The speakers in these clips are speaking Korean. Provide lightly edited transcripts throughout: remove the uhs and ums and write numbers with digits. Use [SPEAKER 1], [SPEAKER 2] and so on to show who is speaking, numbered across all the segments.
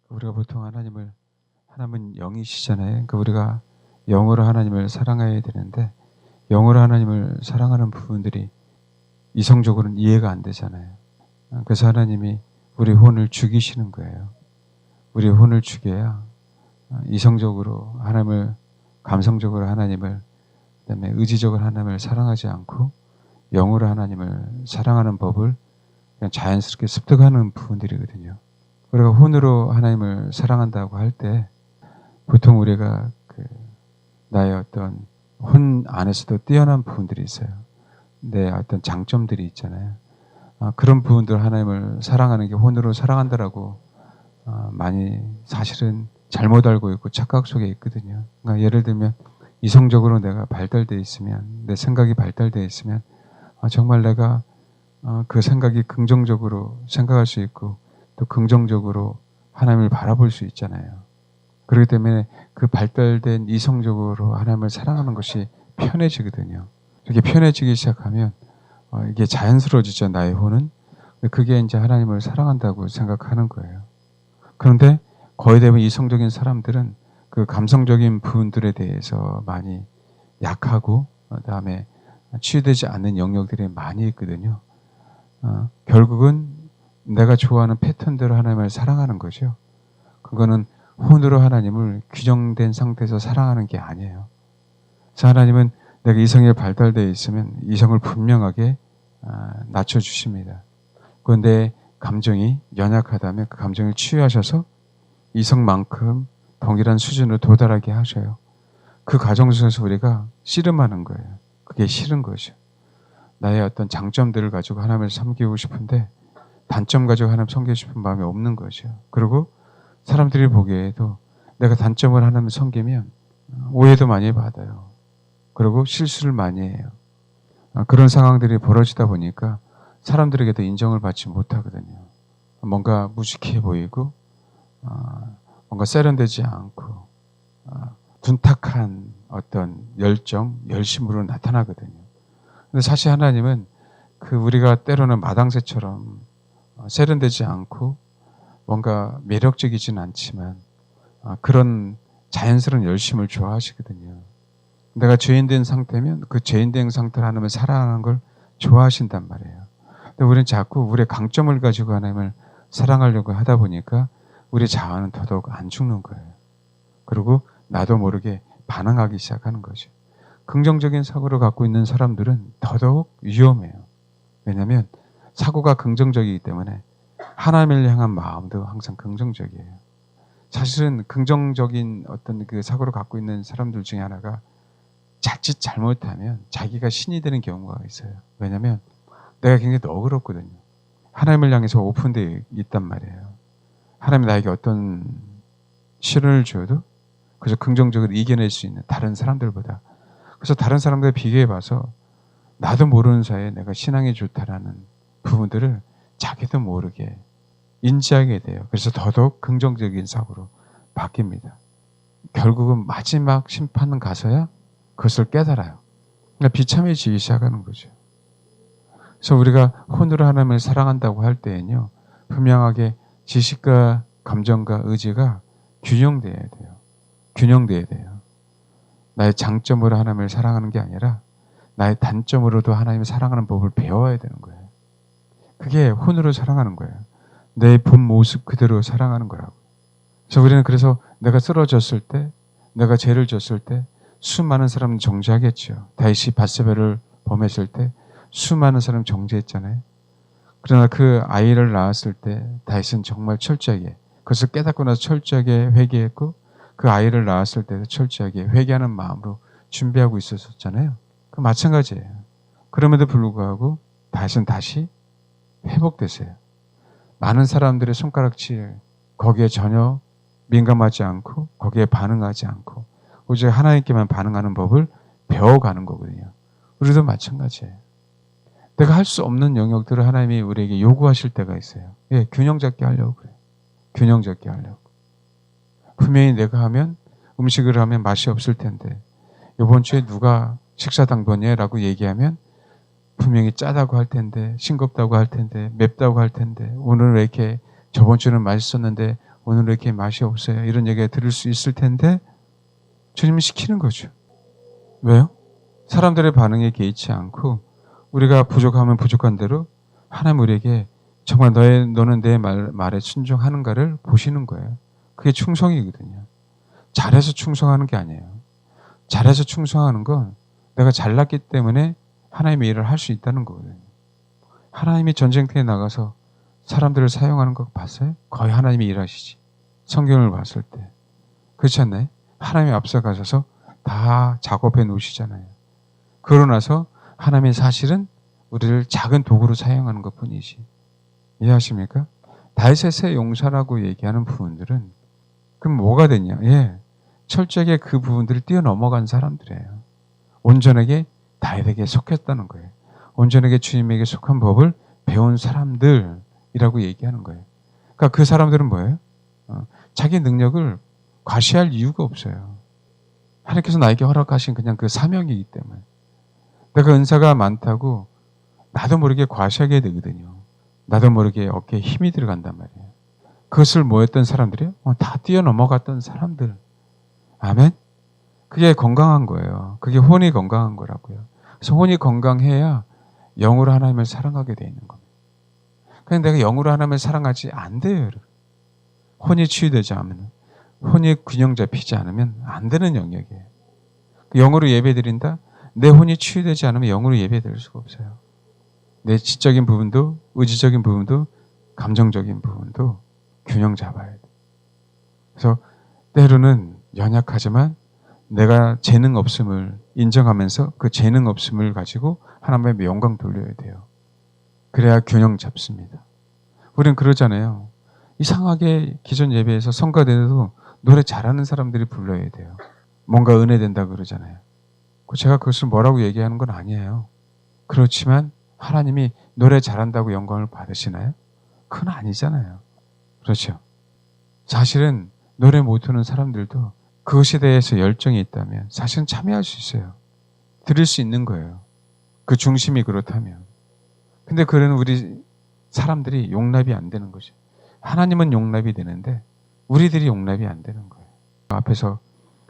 [SPEAKER 1] 우리가 보통 하나님은 영이시잖아요. 그러니까 우리가 영으로 하나님을 사랑해야 되는데 영으로 하나님을 사랑하는 부분들이 이성적으로는 이해가 안 되잖아요. 그래서 하나님이 우리 혼을 죽이시는 거예요. 우리 혼을 죽여야 이성적으로 하나님을, 감성적으로 하나님을, 그다음에 의지적으로 하나님을 사랑하지 않고 영으로 하나님을 사랑하는 법을 그냥 자연스럽게 습득하는 부분들이거든요. 우리가 혼으로 하나님을 사랑한다고 할 때 보통 우리가 나의 어떤 혼 안에서도 뛰어난 부분들이 있어요. 내 어떤 장점들이 있잖아요. 그런 부분들 하나님을 사랑하는 게 혼으로 사랑한다라고 많이 사실은 잘못 알고 있고 착각 속에 있거든요. 그러니까 예를 들면 이성적으로 내가 발달되어 있으면, 내 생각이 발달되어 있으면 정말 내가 그 생각이 긍정적으로 생각할 수 있고 또 긍정적으로 하나님을 바라볼 수 있잖아요. 그렇기 때문에 그 발달된 이성적으로 하나님을 사랑하는 것이 편해지거든요. 이렇게 편해지기 시작하면 이게 자연스러워지죠, 나의 혼은. 그게 이제 하나님을 사랑한다고 생각하는 거예요. 그런데 거의 대부분 이성적인 사람들은 그 감성적인 부분들에 대해서 많이 약하고 그다음에 치유되지 않는 영역들이 많이 있거든요. 결국은 내가 좋아하는 패턴대로 하나님을 사랑하는 거죠. 그거는 혼으로 하나님을 규정된 상태에서 사랑하는 게 아니에요. 그래서 하나님은 내가 이성에 발달되어 있으면 이성을 분명하게 낮춰주십니다. 그런데 감정이 연약하다면 그 감정을 치유하셔서 이성만큼 동일한 수준으로 도달하게 하셔요. 그 과정 속에서 우리가 씨름하는 거예요. 그게 싫은 거죠. 나의 어떤 장점들을 가지고 하나님을 섬기고 싶은데 단점 가지고 하나님 섬기고 싶은 마음이 없는 거죠. 그리고 사람들이 보기에도 내가 단점을 하나님을 섬기면 오해도 많이 받아요. 그리고 실수를 많이 해요. 그런 상황들이 벌어지다 보니까 사람들에게도 인정을 받지 못하거든요. 뭔가 무식해 보이고 뭔가 세련되지 않고 둔탁한 어떤 열정, 열심으로 나타나거든요. 근데 사실 하나님은 우리가 때로는 마당새처럼 세련되지 않고 뭔가 매력적이진 않지만 그런 자연스러운 열심을 좋아하시거든요. 내가 죄인된 상태면 그 죄인된 상태를 하나님을 사랑하는 걸 좋아하신단 말이에요. 근데 우리는 자꾸 우리의 강점을 가지고 하나님을 사랑하려고 하다 보니까 우리 자아는 더더욱 안 죽는 거예요. 그리고 나도 모르게 반항하기 시작하는 거죠. 긍정적인 사고를 갖고 있는 사람들은 더더욱 위험해요. 왜냐하면 사고가 긍정적이기 때문에 하나님을 향한 마음도 항상 긍정적이에요. 사실은 긍정적인 어떤 그 사고를 갖고 있는 사람들 중에 하나가 자칫 잘못하면 자기가 신이 되는 경우가 있어요. 왜냐하면 내가 굉장히 너그럽거든요. 하나님을 향해서 오픈되어 있단 말이에요. 하나님이 나에게 어떤 시련을 줘도 그래서 긍정적으로 이겨낼 수 있는 다른 사람들보다. 그래서 다른 사람들 비교해 봐서 나도 모르는 사이에 내가 신앙이 좋다라는 부분들을 자기도 모르게 인지하게 돼요. 그래서 더더욱 긍정적인 사고로 바뀝니다. 결국은 마지막 심판은 가서야 그것을 깨달아요. 그러니까 비참해지기 시작하는 거죠. 그래서 우리가 혼으로 하나님을 사랑한다고 할 때에는요, 분명하게 지식과 감정과 의지가 균형돼야 돼요. 균형돼야 돼요. 나의 장점으로 하나님을 사랑하는 게 아니라 나의 단점으로도 하나님을 사랑하는 법을 배워야 되는 거예요. 그게 혼으로 사랑하는 거예요. 내 본 모습 그대로 사랑하는 거라고. 그래서 우리는 내가 쓰러졌을 때, 내가 죄를 졌을 때 수많은 사람은 정죄하겠죠. 다윗이 밧세바를 범했을 때 수많은 사람이 정죄했잖아요. 그러나 그 아이를 낳았을 때 다윗은 정말 철저하게 그것을 깨닫고 나서 철저하게 회개했고 그 아이를 낳았을 때도 철저하게 회개하는 마음으로 준비하고 있었잖아요. 그 마찬가지예요. 그럼에도 불구하고 다윗은 다시 회복됐어요. 많은 사람들의 손가락질 거기에 전혀 민감하지 않고 거기에 반응하지 않고 오직 하나님께만 반응하는 법을 배워가는 거거든요. 우리도 마찬가지예요. 내가 할 수 없는 영역들을 하나님이 우리에게 요구하실 때가 있어요. 예, 균형 잡게 하려고 그래요. 균형 잡게 하려고. 분명히 내가 하면 음식을 하면 맛이 없을 텐데 이번 주에 누가 식사 당번이라고 얘기하면 분명히 짜다고 할 텐데 싱겁다고 할 텐데 맵다고 할 텐데 오늘 왜 이렇게 저번 주는 맛있었는데 오늘 왜 이렇게 맛이 없어요? 이런 얘기가 들을 수 있을 텐데 주님은 시키는 거죠. 왜요? 사람들의 반응에 개의치 않고 우리가 부족하면 부족한 대로 하나님 우리에게 정말 너는 내 말에 순종하는가를 보시는 거예요. 그게 충성이거든요. 잘해서 충성하는 게 아니에요. 잘해서 충성하는 건 내가 잘났기 때문에 하나님의 일을 할 수 있다는 거거든요. 하나님이 전쟁터에 나가서 사람들을 사용하는 거 봤어요? 거의 하나님이 일하시지. 성경을 봤을 때. 그렇지 않나요? 하나님이 앞서가셔서 다 작업해 놓으시잖아요. 그러고 나서 하나님이 사실은 우리를 작은 도구로 사용하는 것 뿐이지. 이해하십니까? 다윗의 용사라고 얘기하는 부분들은 그럼 뭐가 되냐? 철저하게 그 부분들을 뛰어넘어간 사람들이에요. 온전하게 다윗에게 속했다는 거예요. 온전하게 주님에게 속한 법을 배운 사람들이라고 얘기하는 거예요. 그러니까 그 사람들은 뭐예요? 자기 능력을 과시할 이유가 없어요. 하나님께서 나에게 허락하신 그냥 그 사명이기 때문에. 내가 은사가 많다고 나도 모르게 과시하게 되거든요. 나도 모르게 어깨에 힘이 들어간단 말이에요. 그것을 뭐였던 사람들이요? 다 뛰어넘어갔던 사람들. 아멘? 그게 건강한 거예요. 그게 혼이 건강한 거라고요. 그래서 혼이 건강해야 영으로 하나님을 사랑하게 돼 있는 겁니다. 그냥 내가 영으로 하나님을 사랑하지 안 돼요, 여러분. 혼이 치유되지 않으면, 혼이 균형 잡히지 않으면 안 되는 영역이에요. 영으로 예배 드린다? 내 혼이 치유되지 않으면 영으로 예배 드릴 수가 없어요. 내 지적인 부분도, 의지적인 부분도, 감정적인 부분도 균형 잡아야 돼. 그래서 때로는 연약하지만 내가 재능 없음을 인정하면서 그 재능 없음을 가지고 하나님의 영광 돌려야 돼요. 그래야 균형 잡습니다. 우리는 그러잖아요. 이상하게 기존 예배에서 성가대도 노래 잘하는 사람들이 불러야 돼요. 뭔가 은혜 된다 그러잖아요. 제가 그것을 뭐라고 얘기하는 건 아니에요. 그렇지만 하나님이 노래 잘한다고 영광을 받으시나요? 그건 아니잖아요. 그렇죠. 사실은 노래 못하는 사람들도 그것에 대해서 열정이 있다면 사실은 참여할 수 있어요. 들을 수 있는 거예요. 그 중심이 그렇다면. 근데 그런 우리 사람들이 용납이 안 되는 거죠. 하나님은 용납이 되는데 우리들이 용납이 안 되는 거예요.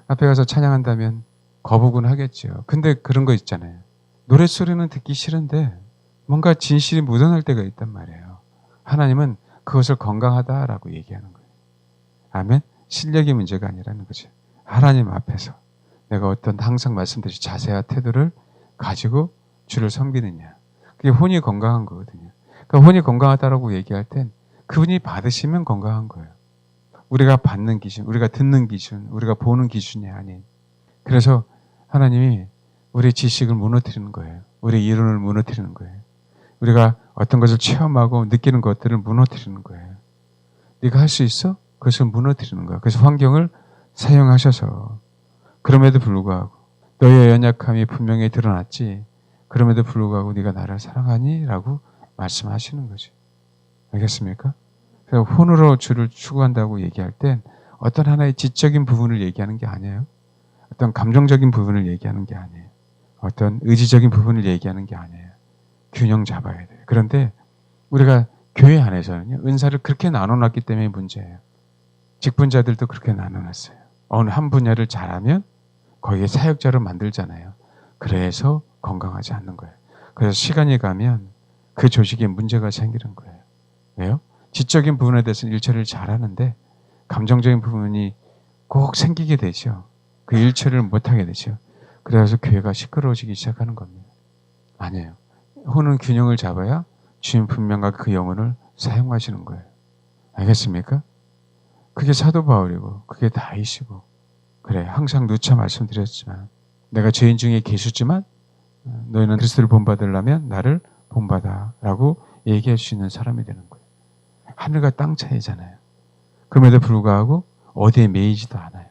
[SPEAKER 1] 앞에 가서 찬양한다면 거부는 하겠죠. 근데 그런 거 있잖아요. 노랫소리는 듣기 싫은데 뭔가 진실이 묻어날 때가 있단 말이에요. 하나님은 그것을 건강하다라고 얘기하는 거예요. 아멘? 실력의 문제가 아니라는 거죠. 하나님 앞에서 내가 어떤 항상 말씀드린 자세와 태도를 가지고 주를 섬기느냐. 그게 혼이 건강한 거거든요. 그러니까 혼이 건강하다라고 얘기할 땐 그분이 받으시면 건강한 거예요. 우리가 받는 기준, 우리가 듣는 기준, 우리가 보는 기준이 아닌. 그래서 하나님이 우리의 지식을 무너뜨리는 거예요. 우리의 이론을 무너뜨리는 거예요. 우리가 어떤 것을 체험하고 느끼는 것들을 무너뜨리는 거예요. 네가 할 수 있어? 그것을 무너뜨리는 거예요. 그래서 환경을 사용하셔서 그럼에도 불구하고 너의 연약함이 분명히 드러났지 그럼에도 불구하고 네가 나를 사랑하니? 라고 말씀하시는 거죠. 알겠습니까? 그래서 혼으로 주를 추구한다고 얘기할 땐 어떤 하나의 지적인 부분을 얘기하는 게 아니에요. 어떤 감정적인 부분을 얘기하는 게 아니에요. 어떤 의지적인 부분을 얘기하는 게 아니에요. 균형 잡아야 돼요. 그런데 우리가 교회 안에서는요, 은사를 그렇게 나눠놨기 때문에 문제예요. 직분자들도 그렇게 나눠놨어요. 어느 한 분야를 잘하면 거기에 사역자를 만들잖아요. 그래서 건강하지 않는 거예요. 그래서 시간이 가면 그 조직에 문제가 생기는 거예요. 왜요? 지적인 부분에 대해서 일처리를 잘하는데 감정적인 부분이 꼭 생기게 되죠. 그 일처리를 못하게 되죠. 그래서 교회가 시끄러워지기 시작하는 겁니다. 아니에요. 혼은 균형을 잡아야 주님 분명하게 그 영혼을 사용하시는 거예요. 알겠습니까? 그게 사도 바울이고 그게 다윗이고 그래 항상 누차 말씀드렸지만 내가 죄인 중에 계수지만 너희는 그리스도를 본받으려면 나를 본받아라고 얘기할 수 있는 사람이 되는 거예요. 하늘과 땅 차이잖아요. 그럼에도 불구하고 어디에 매이지도 않아요.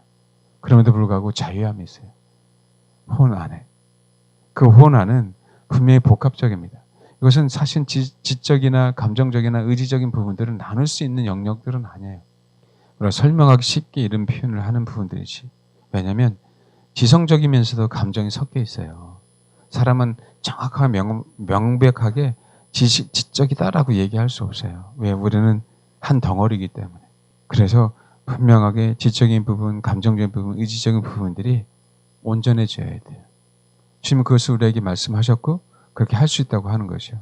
[SPEAKER 1] 그럼에도 불구하고 자유함이 있어요. 혼 안에. 그 혼 안은 분명히 복합적입니다. 이것은 사실 지적이나 감정적이나 의지적인 부분들은 나눌 수 있는 영역들은 아니에요. 설명하기 쉽게 이런 표현을 하는 부분들이지. 왜냐하면 지성적이면서도 감정이 섞여 있어요. 사람은 정확하게 명백하게 지적이다라고 얘기할 수 없어요. 왜? 우리는 한 덩어리이기 때문에. 그래서 분명하게 지적인 부분, 감정적인 부분, 의지적인 부분들이 온전해져야 돼요. 주님은 그것을 우리에게 말씀하셨고 그렇게 할 수 있다고 하는 것이요.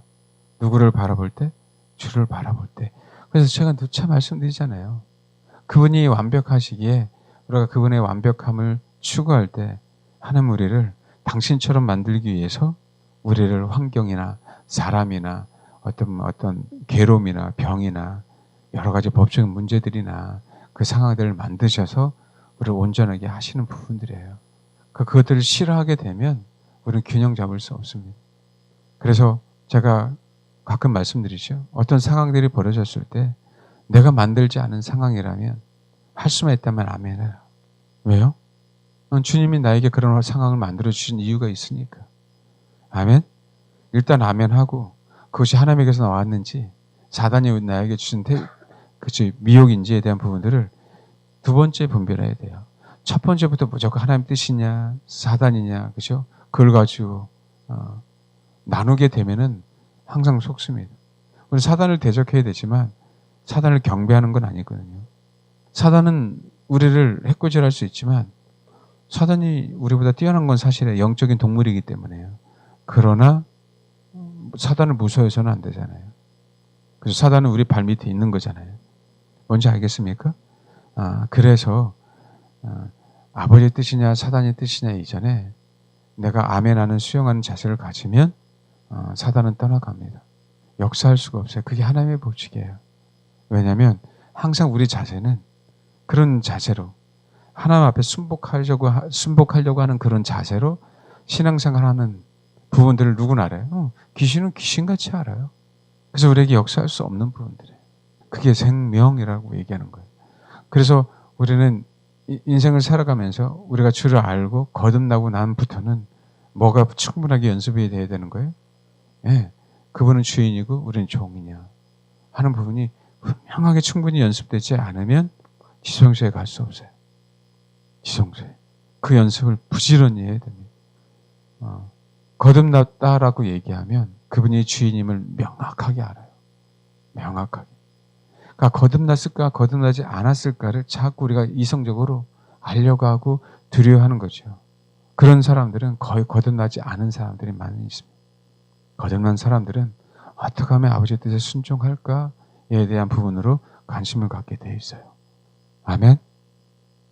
[SPEAKER 1] 누구를 바라볼 때? 주를 바라볼 때. 그래서 제가 누차 말씀드리잖아요. 그분이 완벽하시기에 우리가 그분의 완벽함을 추구할 때 하나님 우리를 당신처럼 만들기 위해서 우리를 환경이나 사람이나 어떤 괴로움이나 병이나 여러 가지 법적인 문제들이나 그 상황들을 만드셔서 우리를 온전하게 하시는 부분들이에요. 그것들을 싫어하게 되면 우리는 균형 잡을 수 없습니다. 그래서 제가 가끔 말씀드리죠. 어떤 상황들이 벌어졌을 때 내가 만들지 않은 상황이라면 할 수만 있다면 아멘 해라. 왜요? 주님이 나에게 그런 상황을 만들어 주신 이유가 있으니까. 아멘? 일단 아멘 하고 그것이 하나님에게서 나왔는지 사단이 나에게 주신 미혹인지에 대한 부분들을 두 번째 분별해야 돼요. 첫 번째부터 무조건 하나님 뜻이냐 사단이냐, 그죠? 그걸 가지고 나누게 되면은 항상 속습니다. 우리 사단을 대적해야 되지만 사단을 경배하는 건 아니거든요. 사단은 우리를 해코지할 수 있지만 사단이 우리보다 뛰어난 건 사실은 영적인 동물이기 때문에요. 그러나 사단을 무서워해서는 안 되잖아요. 그래서 사단은 우리 발 밑에 있는 거잖아요. 뭔지 알겠습니까? 그래서 아버지의 뜻이냐 사단의 뜻이냐 이전에 내가 아멘하는 수용하는 자세를 가지면 사단은 떠나갑니다. 역사할 수가 없어요. 그게 하나님의 법칙이에요. 왜냐하면 항상 우리 자세는 그런 자세로 하나님 앞에 순복하려고 하는 그런 자세로 신앙생활하는 부분들을 누구나 알아요. 귀신은 귀신같이 알아요. 그래서 우리에게 역사할 수 없는 부분들이에요. 그게 생명이라고 얘기하는 거예요. 그래서 우리는 인생을 살아가면서 우리가 주를 알고 거듭나고 난부터는 뭐가 충분하게 연습이 돼야 되는 거예요? 예, 그분은 주인이고 우리는 종이냐 하는 부분이 분명하게 충분히 연습되지 않으면 지성소에 갈 수 없어요. 지성소에. 그 연습을 부지런히 해야 됩니다. 거듭났다라고 얘기하면 그분이 주인임을 명확하게 알아요. 명확하게. 그러니까 거듭났을까 거듭나지 않았을까를 자꾸 우리가 이성적으로 알려고 하고 두려워하는 거죠. 그런 사람들은 거의 거듭나지 않은 사람들이 많이 있습니다. 거듭난 사람들은 어떻게 하면 아버지의 뜻에 순종할까에 대한 부분으로 관심을 갖게 되어 있어요. 아멘?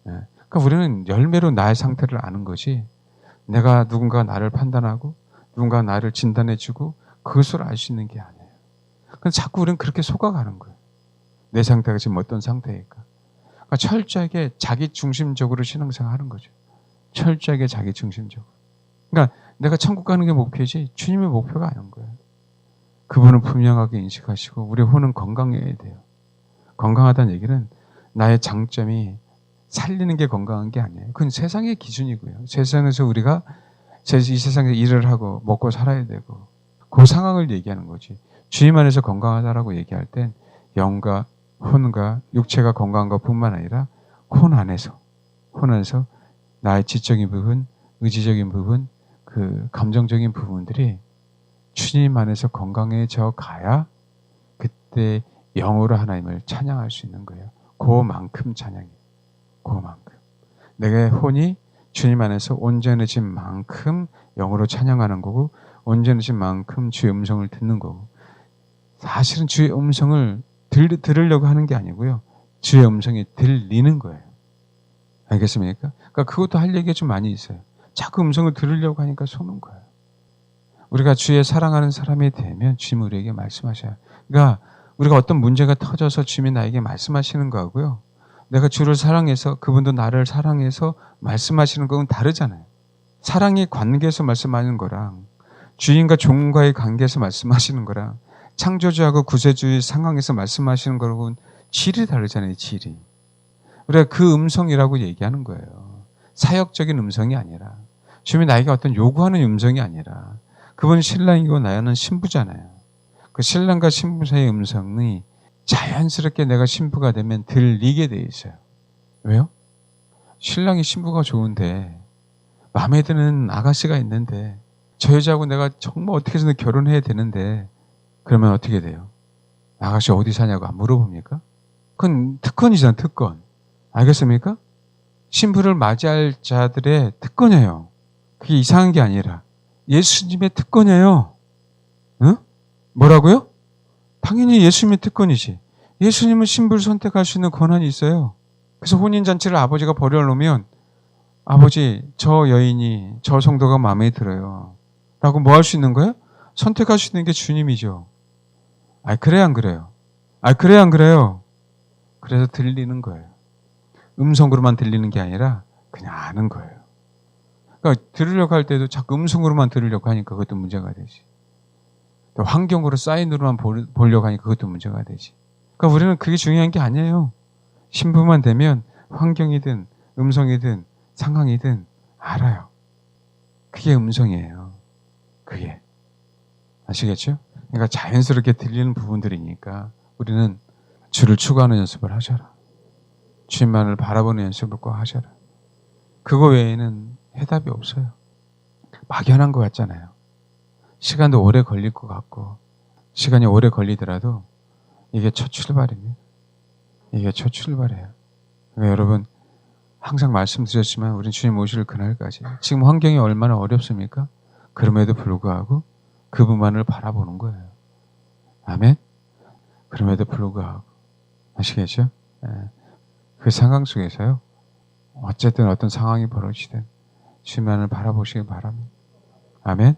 [SPEAKER 1] 네. 그러니까 우리는 열매로 나의 상태를 아는 것이 내가 누군가 나를 판단하고 누군가 나를 진단해주고 그것을 알 수 있는 게 아니에요. 그래서 자꾸 우리는 그렇게 속아가는 거예요. 내 상태가 지금 어떤 상태일까? 그러니까 철저하게 자기중심적으로 신앙생활 하는 거죠. 철저하게 자기중심적으로. 그러니까 내가 천국 가는 게 목표지 주님의 목표가 아닌 거예요. 그분은 분명하게 인식하시고 우리 혼은 건강해야 돼요. 건강하다는 얘기는 나의 장점이 살리는 게 건강한 게 아니에요. 그건 세상의 기준이고요. 세상에서 우리가 이 세상에서 일을 하고 먹고 살아야 되고 그 상황을 얘기하는 거지. 주님 안에서 건강하다라고 얘기할 땐 영과 혼과 육체가 건강한 것뿐만 아니라 혼 안에서 나의 지적인 부분, 의지적인 부분, 그 감정적인 부분들이 주님 안에서 건강해져 가야 그때 영으로 하나님을 찬양할 수 있는 거예요. 그만큼 찬양이에요. 그만큼. 내게 혼이 주님 안에서 온전해진 만큼 영으로 찬양하는 거고 온전해진 만큼 주의 음성을 듣는 거고 사실은 주의 음성을 들으려고 하는 게 아니고요. 주의 음성이 들리는 거예요. 알겠습니까? 그러니까 그것도 할 얘기가 좀 많이 있어요. 자꾸 음성을 들으려고 하니까 속는 거예요. 우리가 주의 사랑하는 사람이 되면 주님이 우리에게 말씀하셔요. 그러니까 우리가 어떤 문제가 터져서 주님이 나에게 말씀하시는 거하고요. 내가 주를 사랑해서 그분도 나를 사랑해서 말씀하시는 건 다르잖아요. 사랑의 관계에서 말씀하는 거랑 주인과 종과의 관계에서 말씀하시는 거랑 창조주하고 구세주의 상황에서 말씀하시는 거하고는 질이 다르잖아요. 질이. 우리가 그 음성이라고 얘기하는 거예요. 사역적인 음성이 아니라 주님이 나에게 어떤 요구하는 음성이 아니라 그분은 신랑이고 나는 신부잖아요. 그 신랑과 신부 사이의 음성이 자연스럽게 내가 신부가 되면 들리게 돼 있어요. 왜요? 신랑이 신부가 좋은데 마음에 드는 아가씨가 있는데 저 여자하고 내가 정말 어떻게 해서든 결혼해야 되는데 그러면 어떻게 돼요? 아가씨 어디 사냐고 안 물어봅니까? 그건 특권이잖아, 특권. 알겠습니까? 신부를 맞이할 자들의 특권이에요. 그게 이상한 게 아니라 예수님의 특권이에요. 응? 뭐라고요? 당연히 예수님의 특권이지. 예수님은 신부를 선택할 수 있는 권한이 있어요. 그래서 혼인잔치를 아버지가 벌여놓으면 아버지, 저 여인이, 저 성도가 마음에 들어요. 라고 뭐 할 수 있는 거예요? 선택할 수 있는 게 주님이죠. 그래야 안 그래요? 그래야 안 그래요? 그래서 들리는 거예요. 음성으로만 들리는 게 아니라 그냥 아는 거예요. 그러니까 들으려고 할 때도 자꾸 음성으로만 들으려고 하니까 그것도 문제가 되지. 또 환경으로 사인으로만 보려고 하니까 그것도 문제가 되지. 그러니까 우리는 그게 중요한 게 아니에요. 신부만 되면 환경이든 음성이든 상황이든 알아요. 그게 음성이에요. 그게. 아시겠죠? 그러니까 자연스럽게 들리는 부분들이니까 우리는 주를 추구하는 연습을 하셔라. 주님만을 바라보는 연습을 꼭 하셔라. 그거 외에는 해답이 없어요. 막연한 것 같잖아요. 시간도 오래 걸릴 것 같고 시간이 오래 걸리더라도 이게 첫 출발입니다. 이게 첫 출발이에요. 그러니까 여러분 항상 말씀드렸지만 우리는 주님 오실 그날까지 지금 환경이 얼마나 어렵습니까? 그럼에도 불구하고 그분만을 바라보는 거예요. 아멘? 그럼에도 불구하고 아시겠죠? 그 상황 속에서요. 어쨌든 어떤 상황이 벌어지든 주님만을 바라보시기 바랍니다. 아멘?